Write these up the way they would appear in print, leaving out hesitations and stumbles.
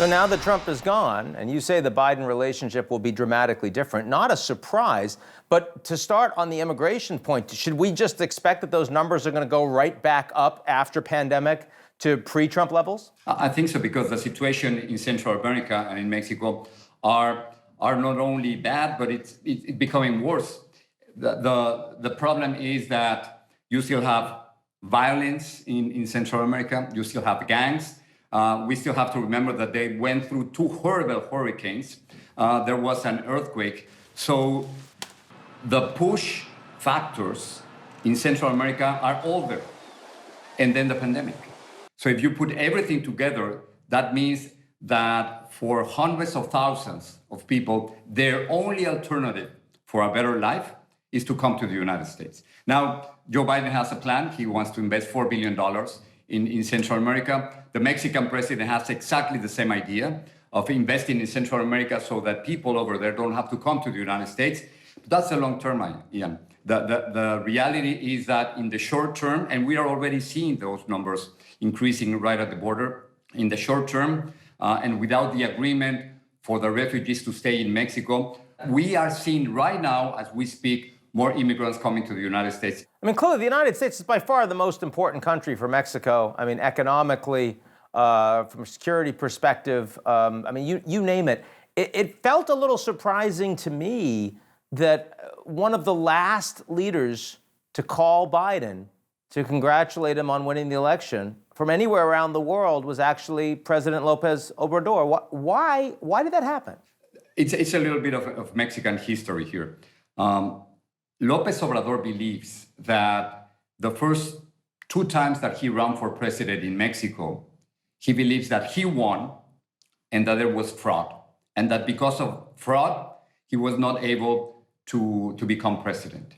So now that Trump is gone, and you say the Biden relationship will be dramatically different, not a surprise, but to start on the immigration point, should we just expect that those numbers are going to go right back up after pandemic to pre-Trump levels? I think so, because the situation in Central America and in Mexico are not only bad, but it's becoming worse. The problem is that you still have violence in Central America. You still have gangs. We still have to remember that they went through 2 horrible hurricanes. There was an earthquake. So the push factors in Central America are all there. And then the pandemic. So if you put everything together, that means that for hundreds of thousands of people, their only alternative for a better life is to come to the United States. Now, Joe Biden has a plan. He wants to invest $4 billion in Central America. The Mexican president has exactly the same idea of investing in Central America so that people over there don't have to come to the United States. But that's the long term, Ian. The reality is that in the short term, and we are already seeing those numbers increasing right at the border, in the short term, and without the agreement for the refugees to stay in Mexico, we are seeing right now, as we speak, more immigrants coming to the United States. I mean, clearly, the United States is by far the most important country for Mexico. I mean, economically, from a security perspective, I mean, you name it. It felt a little surprising to me that one of the last leaders to call Biden to congratulate him on winning the election from anywhere around the world was actually President López Obrador. Why did that happen? It's a little bit of Mexican history here. López Obrador believes that the first 2 times that he ran for president in Mexico, he believes that he won and that there was fraud, and that because of fraud, he was not able to become president.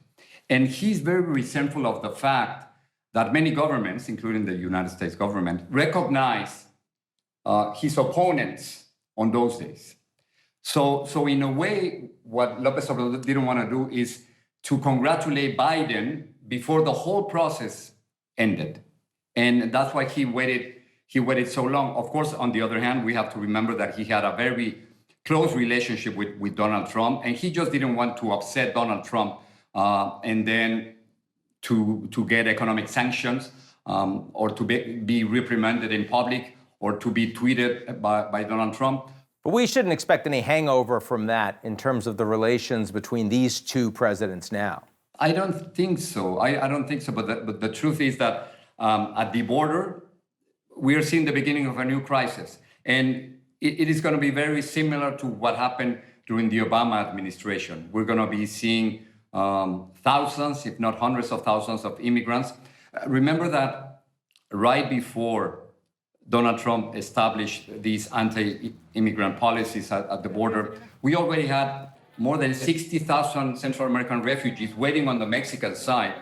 And he's very resentful of the fact that many governments, including the United States government, recognize his opponents on those days. So in a way, what López Obrador didn't want to do is to congratulate Biden before the whole process ended. And that's why he waited so long. Of course, on the other hand, we have to remember that he had a very close relationship with Donald Trump, and he just didn't want to upset Donald Trump and then to get economic sanctions or to be reprimanded in public or to be tweeted by Donald Trump. But we shouldn't expect any hangover from that in terms of the relations between these 2 presidents now. I don't think so. I don't think so. But the truth is that at the border, we are seeing the beginning of a new crisis. And it is going to be very similar to what happened during the Obama administration. We're going to be seeing thousands, if not hundreds of thousands of immigrants. Remember that right before Donald Trump established these anti-immigrant policies at the border, we already had more than 60,000 Central American refugees waiting on the Mexican side,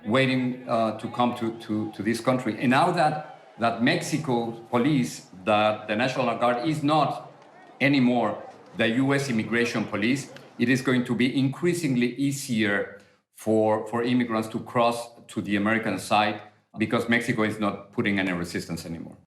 waiting to come to this country. And now that Mexico police, the National Guard, is not anymore the U.S. immigration police, it is going to be increasingly easier for immigrants to cross to the American side because Mexico is not putting any resistance anymore.